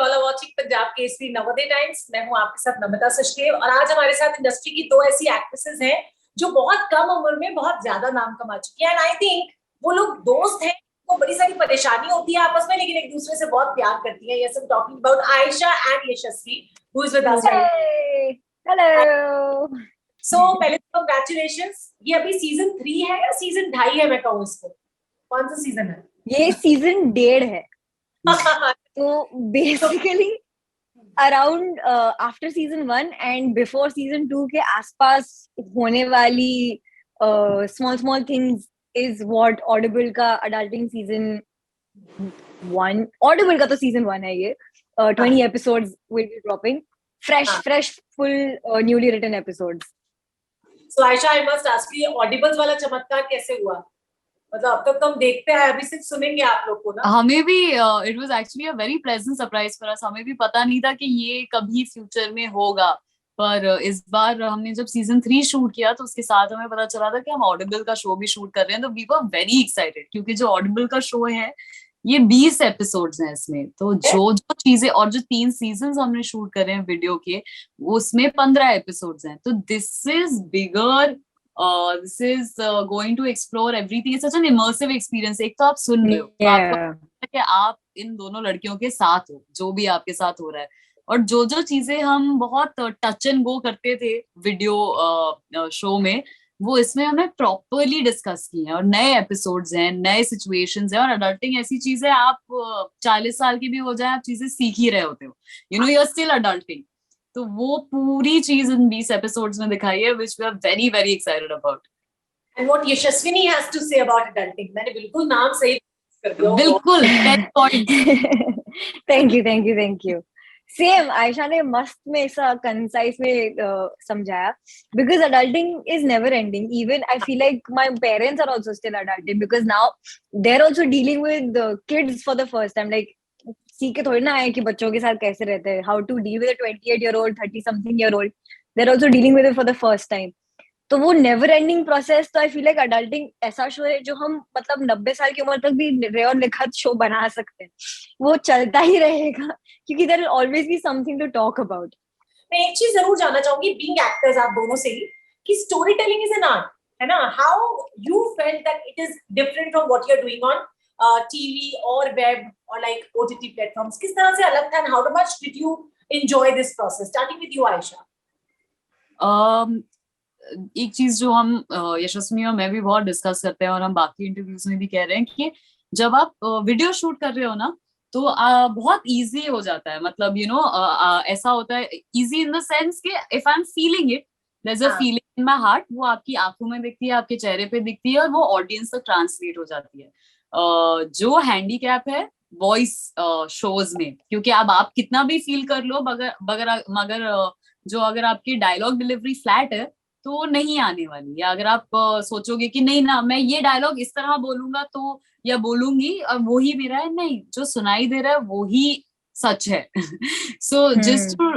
All are watching Punjab Kesari Navodaya Times. मैं हूं आपके साथ नमिता सचदेव और आज हमारे साथ इंडस्ट्री की दो ऐसी एक्ट्रेसेस हैं जो बहुत कम उम्र में बहुत ज्यादा नाम कमा चुकी है। एंड आई थिंक वो लोग दोस्त हैं, वो बड़ी सारी परेशानी होती है आपस में, लेकिन एक दूसरे से बहुत प्यार करती है। Yes, I am talking about Ayesha and Yashasvi, who is with us right. Hello. So पहले तो कंग्रेचुलेशंस। ये अभी सीजन 3 है या सीजन 2.5 है, मैं कहूँ इसको? कौन सा सीजन है? ये सीजन 1.5 है। तो basically around after season 1 and before season 2 के आसपास होने वाली small small things is what Audible का अडल्टिंग सीजन 1, ऑडिबल का तो सीजन 1 है ये। 20 episodes will be dropping, fresh full newly written episodes. So Ayesha, I must ask you, Audible's वाला चमत्कार कैसे हुआ? मतलब अब तक तो हम देखते हैं, अभी सिर्फ सुनेंगे आप लोग को ना। हमें भी it was actually a very pleasant surprise for us. हमें भी पता नहीं था कि ये कभी फ्यूचर में होगा, पर इस बार हमने जब सीजन 3 शूट किया तो उसके साथ हमें पता चला था कि हम ऑडिबल का शो भी शूट कर रहे हैं। तो वी वर वेरी एक्साइटेड, क्योंकि जो ऑडिबल का शो है ये 20 एपिसोड्स हैं इसमें। तो जो जो चीजें और जो 3 सीजन हमने शूट कर रहे हैं वीडियो के, उसमें 15 एपिसोड्स हैं। तो this is bigger, this is going to explore everything. It's such an immersive experience. एक तो आप सुन रहे हो, तो आपको लगता है कि आप इन दोनों लड़कियों के साथ हो, जो भी आपके साथ हो रहा है। और जो जो चीजें हम बहुत टच एंड गो करते थे वीडियो शो में, वो इसमें हमने प्रॉपरली डिस्कस की है। और नए एपिसोड्स हैं, नए सिचुएशंस हैं, और अडल्टिंग ऐसी चीज है, आप 40 साल के भी हो जाए, आप चीजें सीख ही रहे होते हो, you know, you are still adulting. तो वो पूरी चीज इन 20 एपिसोड्स में दिखाई है, which we are very very excited about. And what Yashaswini has to say about adulting? मैंने बिल्कुल नाम सही कर दिया। बिल्कुल 10 points. Thank you. Same Ayesha ने मस्त में ऐसा कंसाइज में समझाया, because adulting is never ending. Even I feel like my parents are also still adulting, because now they are also dealing with kids for the first time. Like सीख के थोड़ी ना आए कि बच्चों के साथ कैसे रहते हैं, how to deal with a 28-year-old, 30 something year old. They are also dealing with it for the first time. तो वो नेवर एंडिंग प्रोसेस. तो आई फील लाइक अडल्टिंग ऐसा शो है जो हम मतलब 90 साल की उम्र तक भी रे और लिखत शो बना सकते हैं. वो चलता ही रहेगा, क्योंकि there will always be something to talk about. मैं एक चीज जरूर जानना चाहूंगी, बीइंग एक्टर्स आप दोनों से ही, कि storytelling is an art, है ना? How you felt that it is different from what you are doing on TV और वेब और लाइक ओटीटी प्लेटफॉर्म्स? किस तरह से अलग था, and how much did you enjoy this process? Starting with you Ayesha. एक चीज जो हम यशस्वी और मैं भी बहुत डिस्कस करते हैं, और हम बाकी इंटरव्यूज में भी कह रहे हैं, कि जब आप वीडियो शूट कर रहे हो ना, तो बहुत इजी हो जाता है. मतलब यू नो, ऐसा होता है इजी इन द सेंस कि if I am feeling it, there is a feeling in my heart, वो आपकी आंखों में दिखती है, आपके चेहरे पे दिखती है, और वो ऑडियंस तक ट्रांसलेट हो जाती है. जो हैंडीकैप है वॉइस शोज में, क्योंकि अब आप कितना भी फील कर लो, मगर जो अगर आपकी डायलॉग डिलीवरी फ्लैट है तो नहीं आने वाली. या अगर आप सोचोगे कि नहीं ना, मैं ये डायलॉग इस तरह बोलूंगा तो, या बोलूंगी और वो ही मेरा है, नहीं, जो सुनाई दे रहा है वो ही सच है. So just to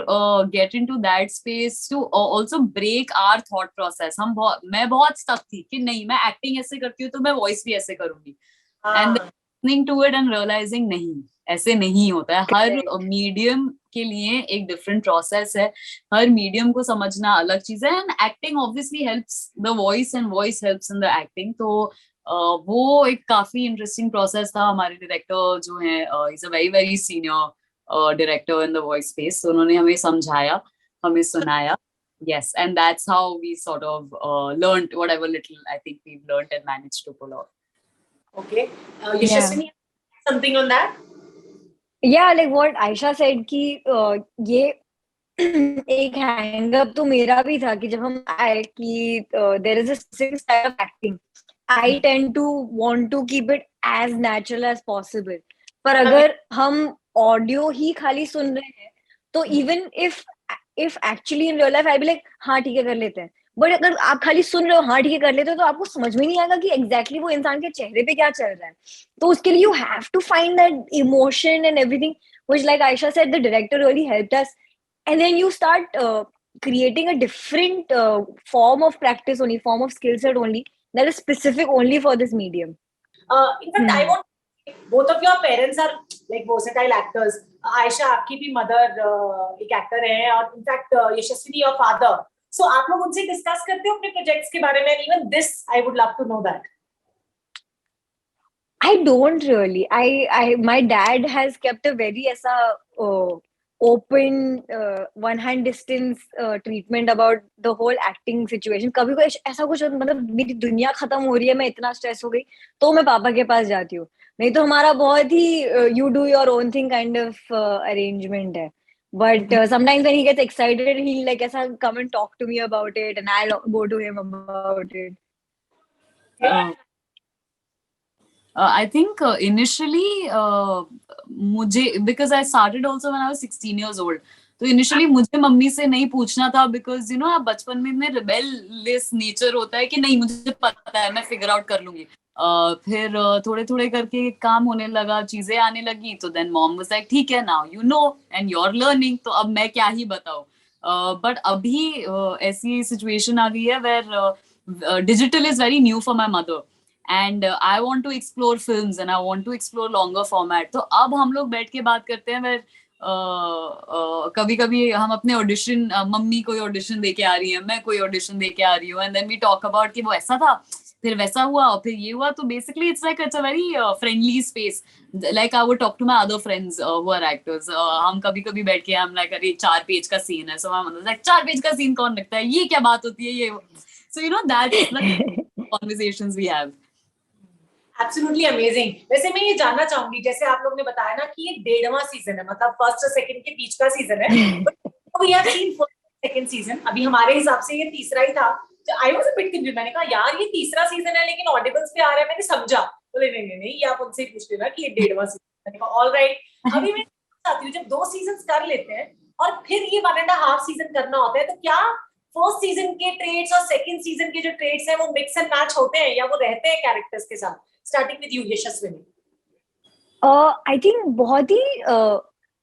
get into that space, to also break our thought process. मैं बहुत स्टक थी कि नहीं, मैं एक्टिंग ऐसे करती हूँ तो मैं वॉइस भी ऐसे करूंगी, and listening to it and realising नहीं, ऐसे नहीं होता है. हर मीडियम के लिए एक डिफरेंट प्रोसेस है, हर मीडियम को समझना अलग चीज है. And acting obviously helps the voice and voice helps in the acting. तो वो एक काफी इंटरेस्टिंग प्रोसेस था. हमारे डायरेक्टर जो है, is a very very senior director in the voice space. तो उन्होंने हमें समझाया, हमें सुनाया. Yes, and that's how we sort of learned whatever little I think we've learned and managed to pull off. Okay, Yashaswini, something on that? Yeah, like what Aisha said कि ये एक hang up तो मेरा भी था कि जब हम आए कि there is a specific style of acting. I tend to want to keep it as natural as possible. पर अगर हम ऑडियो ही खाली सुन रहे हैं तो even if actually in real life I be like हाँ ठीक है कर लेते हैं, बट अगर आप खाली सुन रहे हो हाँ ठीक है कर लेते हो, तो आपको समझ में नहीं आएगा कि एग्जैक्टली वो इंसान के चेहरे पे क्या चल रहा है. तो उसके लिए you have to find that emotion and everything, which like Ayesha said the director really helped us. And then you start creating a different form of practice only, form of skill set only, that is specific only for this medium. In fact, I want, both of your parents are like versatile actors. Ayesha आपकी भी mother एक actor है, और in fact Yashaswini your father, सो आप लोग उनसे discuss करते हो अपने प्रोजेक्ट्स के बारे में? Even this I would love to know that. I don't really. My dad has kept a very ऐसा open one hand distance treatment about the whole acting situation. कभी कोई ऐसा कुछ मतलब मेरी दुनिया खत्म हो रही है, मैं इतना स्ट्रेस हो गई, तो मैं पापा के पास जाती हूँ. नहीं तो हमारा बहुत ही you do your own thing kind of arrangement है. But sometimes when he gets excited, he'll like ऐसा come and talk to me about it, and I'll go to him about it. I think initially मुझे, because I started also when I was 16 years old, तो initially मुझे mummy से नहीं पूछना था, because you know आप बचपन में इतने रिबेलियस नेचर होता है कि नहीं मुझे पता है, मैं फिगर आउट कर लूंगी. फिर थोड़े थोड़े करके काम होने लगा, चीजें आने लगी, तो देन मॉम वाज लाइक ठीक है, now you know and you are learning, तो अब मैं क्या ही बताऊं. बट अभी ऐसी सिचुएशन आ गई है where digital is very new for my mother, and I want to explore films and I want to explore longer format. तो अब हम लोग बैठ के बात करते हैं वेर कभी कभी हम अपने ऑडिशन, मम्मी कोई ऑडिशन दे के आ रही है, मैं कोई ऑडिशन दे के आ रही हूँ, and then we talk about कि वो ऐसा था, फिर वैसा हुआ, और फिर ये हुआ. तो basically it's like it's a very friendly space. Like I would talk to my other friends who are actors. हम कभी कभी बैठ के हम लाइक अरे 4 पेज का सीन है, सो हम लाइक 4 पेज का सीन कौन रखता है, ये क्या बात होती है ये. So you know that's the conversations we have. Absolutely amazing. वैसे मैं ये जानना चाहूंगी, जैसे आप लोग ने बताया ना कि ये 1.5वां सीजन है, मतलब फर्स्ट और सेकंड के बीच का सीजन है, but we have seen first second season, अभी हमारे हिसाब से ये तीसरा ही था. तो I was a bit confuse, मैंने कहा यार ये तीसरा सीजन है लेकिन ऑडिबल्स पे आ रहा है, मैंने समझा, बोले नहीं नहीं नहीं ये आप उनसे ही पूछ लेना कि ये 1.5वां सीजन. मैंने कहा ऑल राइट. अभी मैं चाहती हूँ जब 2 सीजन कर लेते हैं और फिर ये 1.5 सीजन करना होता है, तो क्या फर्स्ट सीजन के ट्रेड्स और सेकंड सीजन के जो ट्रेड्स हैं वो मिक्स एंड मैच होते हैं या वो रहते हैं कैरेक्टर्स के साथ? Starting with you Yashaswini. I think बहुत ही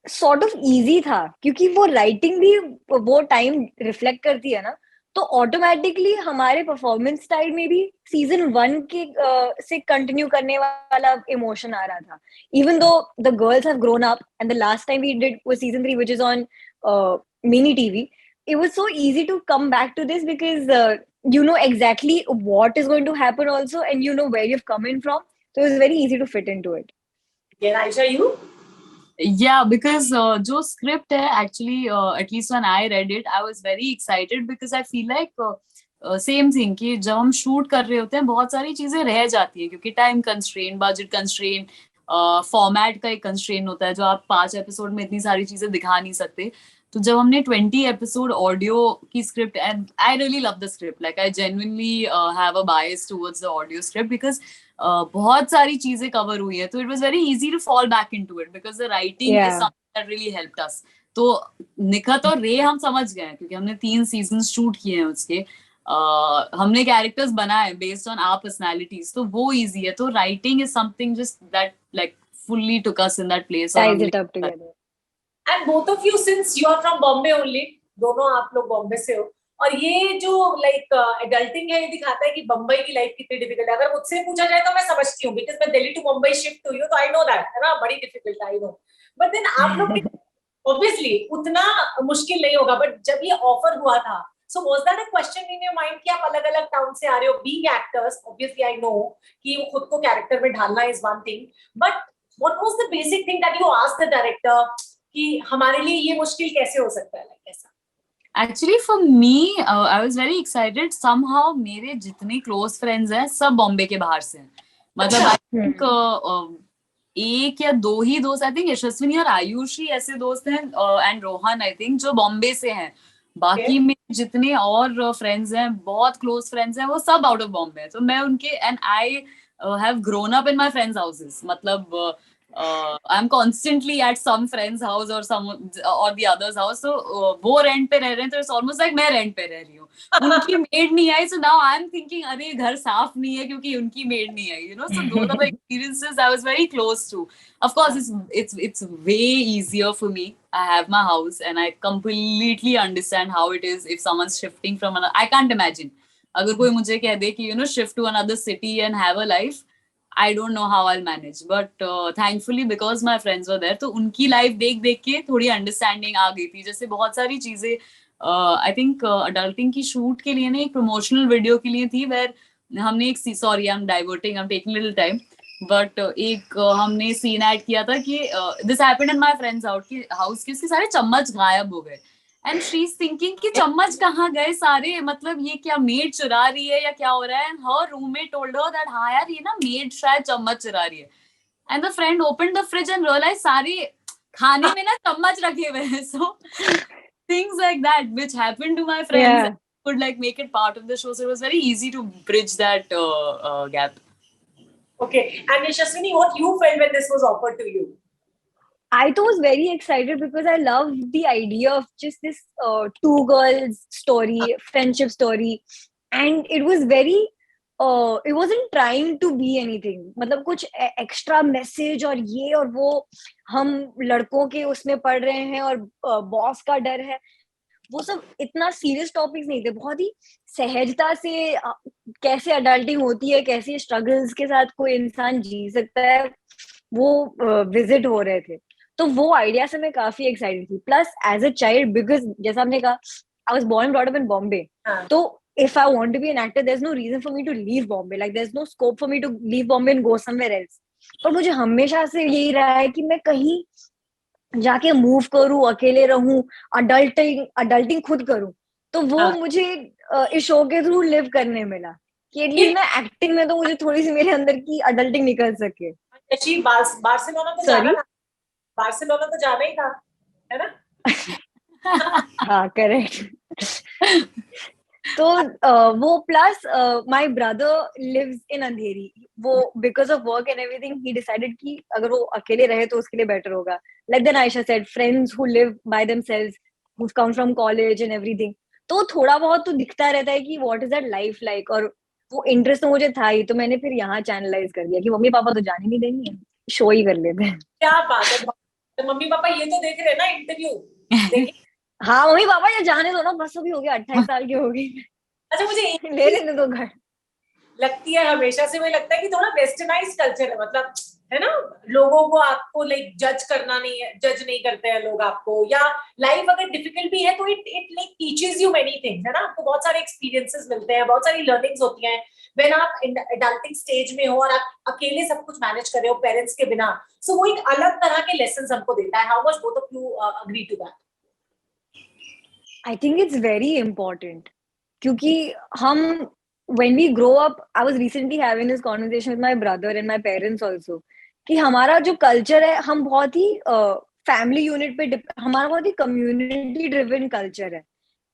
सॉर्ट ऑफ इजी था, क्योंकि वो राइटिंग भी वो टाइम रिफ्लेक्ट करती है ना, तो ऑटोमेटिकली हमारे परफॉर्मेंस स्टाइल में भी सीजन 1 के से कंटिन्यू करने वाला इमोशन आ रहा था. Even though the girls have grown up and the last time we did was season 3 which is on mini TV, it was so easy to come back to this because you know exactly what is going to happen also, and you know where you've come in from, so it was very easy to fit into it. Yeah, Aisha, you? Yeah, because जो script है actually at least when I read it I was very excited because I feel like same thing कि जब हम shoot कर रहे होते हैं बहुत सारी चीजें रह जाती हैं, क्योंकि time constraint, budget constraint, format का एक कंस्ट्रेन होता है, जो आप 5 एपिसोड में इतनी सारी चीजें दिखा नहीं सकते. तो जब हमने 20 एपिसोड ऑडियो की script, and I really love the script, like I genuinely have a bias towards the audio script because बहुत सारी चीजें कवर हुई है, तो it was very easy to fall back into it because the writing is something that really helped us. तो निखत और रे हम समझ गए हैं क्योंकि हमने 3 सीजन शूट किए हैं उसके. हमने कैरेक्टर्स बनाए बेस्ड ऑन आवर पर्सनालिटीज, तो वो इजी है. तो writing is something just that like fully took us in that place. Ties it up together. And both of you, since you are from Bombay only, दोनों आप लोग बॉम्बे से हो, और ये जो लाइक एडल्टिंग है ये दिखाता है कि बम्बई की लाइफ कितनी डिफिकल्ट है. अगर मुझसे पूछा जाए तो मैं समझती हूँ, बिकॉज मैं दिल्ली टू मुंबई शिफ्ट हुई हूँ, तो आई नो दैट है ना, बड़ी difficult I know. But then आप लोग ऑब्वियसली उतना मुश्किल नहीं होगा. बट जब ये ऑफर हुआ था, so was that a question in your mind कि आप अलग अलग टाउन से आ रहे हो, being actors obviously I know कि वो खुद को कैरेक्टर में ढालना is one thing, but what was the basic thing that you asked the director कि हमारे लिए ये मुश्किल कैसे हो सकता है, like ऐसा? Actually for me I was very excited. Somehow मेरे जितने close friends हैं सब बॉम्बे के बाहर से हैं. मतलब I think एक या 2 ही दोस्त, I think यशस्विनी और आयुषी ऐसे दोस्त हैं, and रोहन I think जो बॉम्बे से हैं. बाकी में जितने और फ्रेंड्स हैं, बहुत क्लोज फ्रेंड्स हैं, वो सब आउट ऑफ बॉम्बे. तो मैं उनके, and I have grown up in my friends houses. मतलब I am constantly at some friends house और सम और द अदर्स हाउस. तो वो रेंट पे रह रहे हैं, तो इट्स ऑलमोस्ट लाइक मैं रेंट पे रह रही हूँ. उनकी मेड नहीं आई, so now I am thinking अरे घर साफ नहीं है क्योंकि उनकी मेड नहीं आई, you know. So those are the experiences I was very close to. Of course it's way easier for me. I have my house and I completely understand how it is if someone's shifting from another. I can't imagine अगर कोई मुझे कह दे कि you know shift to another city and have a life. I don't know how I'll manage, but thankfully because my friends were there, तो उनकी life देख देख के थोड़ी अंडरस्टैंडिंग आ गई थी. जैसे बहुत सारी चीजें आई थिंक अडल्टिंग की शूट के लिए ना, एक प्रमोशनल वीडियो के लिए थी, वेर हमने एक sorry I am diverting, I am taking little time, but एक हमने सीन ऐड किया था कि this happened in my friends house, कि उसके सारे चम्मच गायब हो गए. एंड शी इज थिंकिंग कि चम्मच कहाँ गए सारे, मतलब ये क्या मेड चुरा रही है या क्या हो रहा है. And her roommate told her that हाँ यार ये ना मेड शायद चम्मच चुरा रही है. And the friend open the fridge and realise सारे खाने में ना चम्मच रखे हुए हैं. सो things like that which happened to my friends Yeah. could like make it part of the show, so it was very easy to bridge that gap. Okay, and Yashaswini, what you felt when this was offered to you? I too was very excited because I love the idea of just this two girls story, friendship story, and it was very. It wasn't trying to be anything. मतलब कुछ extra message और ये और वो हम लड़कों के उसमें पढ़ रहे हैं और बॉस का डर है, वो सब इतना सीरियस टॉपिक्स नहीं थे. बहुत ही सहजता से कैसे अडल्टिंग होती है, कैसे स्ट्रगल्स के साथ कोई इंसान जी सकता है, वो विजिट हो रहे थे. तो वो आइडिया से मैं काफी एक्साइटेड थी. Plus as a child, because जैसा आपने कहा, I was born brought up in Bombay, तो if I want to be an actor, there's no reason for me to leave Bombay. Like there's no scope for me to leave Bombay and go somewhere else. पर मुझे हमेशा से यही रहा है कि मैं कहीं जाके मूव करूं, अकेले रहूं, अडल्टिंग खुद करूं. तो वो मुझे इस शो के थ्रू लिव करने मिला कि एटलीस्ट मैं एक्टिंग में तो मुझे थोड़ी सी मेरे अंदर की अडल्टिंग निकल सके. बार्सिलोना तो जाना था, बार्सिलोना तो जाना ही था, है ना? हाँ, करेक्ट. तो वो plus my brother lives in Andheri. वो because of work and everything he decided कि अगर वो अकेले रहे तो उसके लिए बेटर होगा. Like then Ayesha said, friends who live by themselves, who come from college and everything. तो थोड़ा बहुत तो दिखता रहता है कि what is that life like, और वो इंटरेस्ट तो मुझे था ही. तो मैंने फिर यहाँ चैनलाइज कर दिया कि मम्मी पापा तो जाने नहीं देंगे, शो ही कर लेते हैं. क्या बात है, तो मम्मी पापा ये तो देख रहे हैं ना इंटरव्यू. हाँ मम्मी पापा ये जाने दो ना, बस अभी हो गया, 28 साल की हो गई. अच्छा, मुझे ले लेने दो घर. लगती है हमेशा से, मुझे लगता है कि थोड़ा वेस्टर्नाइज कल्चर है, मतलब है ना, लोगों को आपको लाइक जज करना नहीं है, जज नहीं करते हैं लोग आपको, या लाइफ अगर डिफिकल्ट भी है तो it like teaches you many things, है ना. आपको बहुत सारे एक्सपीरियंसेस मिलते हैं, बहुत सारी लर्निंग्स होती हैं व्हेन आप एडल्टिंग स्टेज में हो और आप अकेले सब कुछ मैनेज कर रहे हो पेरेंट्स के बिना. सो वो एक अलग तरह के लेसन्स हमको देता है. How much both of you agree to that? I think it's very important क्योंकि हम when we grow up, I was recently having this conversation with my brother and my parents also, कि हमारा जो culture है, हम बहुत ही family unit पे, हमारा बहुत ही कम्युनिटी ड्रिवन कल्चर है.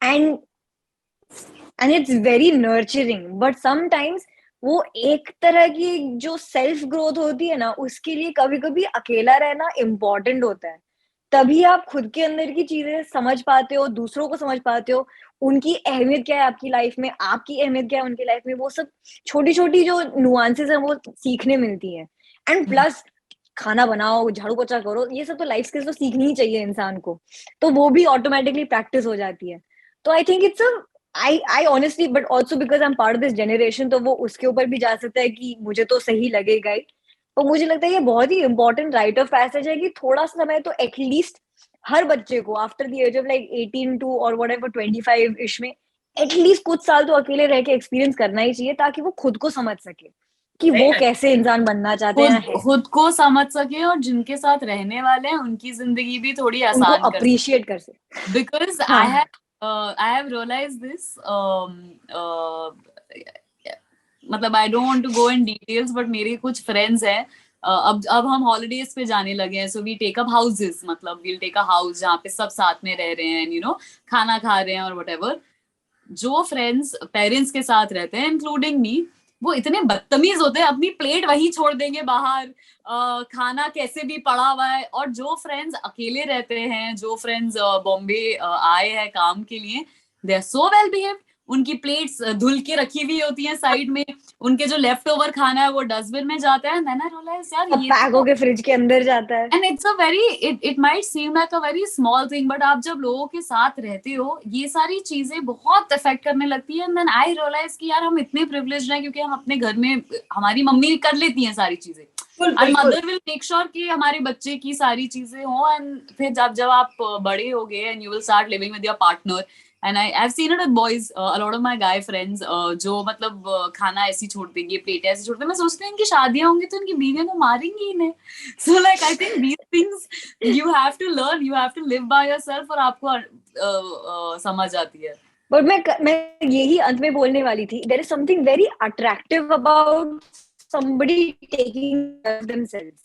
And it's very nurturing, but sometimes वो एक तरह की जो सेल्फ ग्रोथ होती है ना, उसके लिए कभी कभी अकेला रहना इम्पोर्टेंट होता है. तभी आप खुद के अंदर की चीजें समझ पाते हो, दूसरों को समझ पाते हो, उनकी अहमियत क्या है आपकी लाइफ में, आपकी अहमियत क्या है उनकी लाइफ में. वो सब छोटी छोटी जो नुआंसेस हैं वो सीखने मिलती हैं. एंड प्लस खाना बनाओ, झाड़ू पोछा करो, ये सब तो लाइफ स्किल्स तो सीखनी ही चाहिए इंसान को, तो वो भी ऑटोमेटिकली प्रैक्टिस हो जाती है. तो I think it's I honestly, but also because I'm part of this generation, तो वो उसके ऊपर भी जा सकता है कि मुझे तो सही लगेगा ही. तो मुझे लगता है ये बहुत ही इंपॉर्टेंट राइट ऑफ पैसेज है कि थोड़ा सा समय तो एटलीस्ट हर बच्चे को after the age of like 18 to और व्हाटएवर 25 इश में एटलीस्ट कुछ साल तो अकेले रह के एक्सपीरियंस करना ही चाहिए, ताकि वो खुद को समझ सके कि वो कैसे इंसान बनना चाहते हैं, खुद को समझ सके और जिनके साथ रहने वाले हैं उनकी जिंदगी भी थोड़ी आसान उनको अप्रिशिएट कर सके. Because I have realized this. मतलब I don't want to go in details, but मेरे कुछ friends हैं. अब हम holidays पे जाने लगे हैं, so we take up houses. मतलब we'll take a house जहाँ पे सब साथ में रह रहे हैं, you know, खाना खा रहे हैं और whatever. जो friends parents के साथ रहते हैं, including me, वो इतने बदतमीज होते हैं, अपनी प्लेट वही छोड़ देंगे बाहर, खाना कैसे भी पड़ा हुआ है. और जो फ्रेंड्स अकेले रहते हैं, जो फ्रेंड्स बॉम्बे आए हैं काम के लिए, they are so well behaved. उनकी प्लेट्स धुल के रखी हुई होती हैं साइड में, उनके जो लेफ्ट ओवर खाना है वो डस्टबिन में जाता है, देन आई रियलाइज यार अब ये पैक होके फ्रिज के अंदर जाता है। And it's a very it might seem like a very small thing, but आप जब लोगों के साथ रहते हो ये सारी चीजें बहुत अफेक्ट करने लगती है। एंड देन आई रियलाइज कि यार हम इतने प्रिविलेज्ड हैं क्योंकि हम अपने घर में, हमारी मम्मी कर लेती हैं सारी चीजें, and mother will make sure कि हमारे बच्चे की सारी चीजें हो। एंड फिर जब आप बड़े हो गए and you will start living with your partner, and I've seen it with boys, a lot of my guy friends, जो मतलब खाना ऐसी छोड़ देंगे, प्लेट ऐसी छोड़ देंगे, मैं सोचती हूँ इनकी शादियां होंगी तो इनकी बीवियां को मारेंगी इन्हें। So like I think these things you have to learn, you have to live by yourself, और आपको समझ आती है। पर मैं यही अंत में बोलने वाली थी, there is something very attractive about somebody taking care of themselves.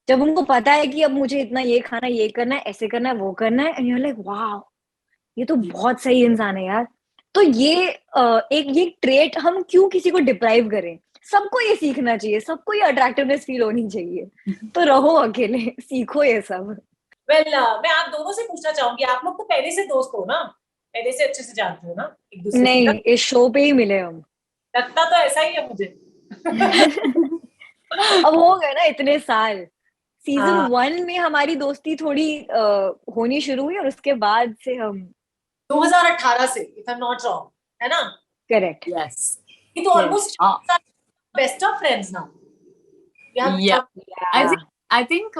जब उनको पता है कि अब मुझे इतना ये खाना, ये करना है, ऐसे करना है, वो करना है, and you are like wow, ये तो बहुत सही इंसान है यार। तो ये ये ट्रेट हम क्यों किसी को डिप्राइव करें? सबको ये सीखना चाहिए, सबको ये अट्रैक्टिवनेस फील होनी चाहिए। तो रहो अकेले, सीखो ये सब। मैं आप दोनों से पूछना चाहूंगी, आप लोग तो पहले से दोस्त हो ना, पहले से अच्छे से जानते हो ना एक दूसरे को? नहीं, इस शो पे ही मिले हम। लगता तो ऐसा ही है मुझे। अब हो गए ना इतने साल। सीजन हाँ। 1 में हमारी दोस्ती थोड़ी होनी शुरू हुई और उसके बाद से हम 2018 से, if I am not wrong, है ना? करेक्ट। Yes. ये तो almost best of friends now. Yeah. I think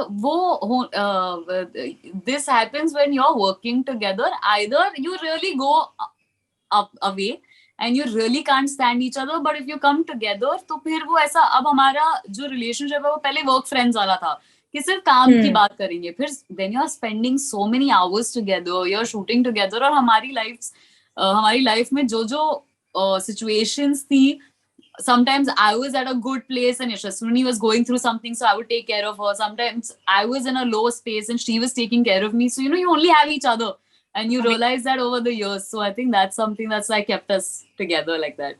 this happens when you're working together. Either you really go up away and you really can't stand each other, but if you come together तो फिर वो ऐसा, अब हमारा जो relationship है वो पहले वर्क फ्रेंड्स वाला था कि सिर्फ काम की बात करेंगे, फिर then you are spending so many hours together, you're shooting together, और हमारी लाइफ में जो situations थी, sometimes I was at a good place and Yashaswini was going through something, so I would take care of her. Sometimes I was in a low space and she was taking care of me. So, you only have each other and you realize that over the years. So I think that's something that's like kept us together like that.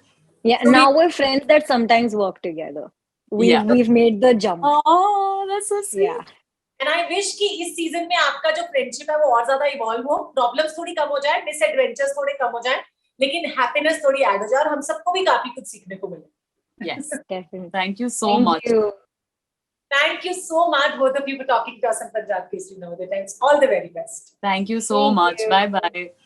Yeah, so now we're friends that sometimes work together. We've made the jump. Oh, that's so sweet. Yeah. And I wish कि इस season में आपका जो friendship है वो और ज्यादा evolve हो, प्रॉब्लम्स थोड़ी कम हो जाए, मिसएडवेंचर्स थोड़े कम हो जाए, लेकिन हैप्पीनेस थोड़ी ऐड हो जाए और हम सबको भी काफी कुछ सीखने को मिले। Yes, definitely. Thank you so much. Thank you so much, both of you, for talking to us on Punjab Kesari Navodaya Times. All the very best. Thank you so much. Bye bye.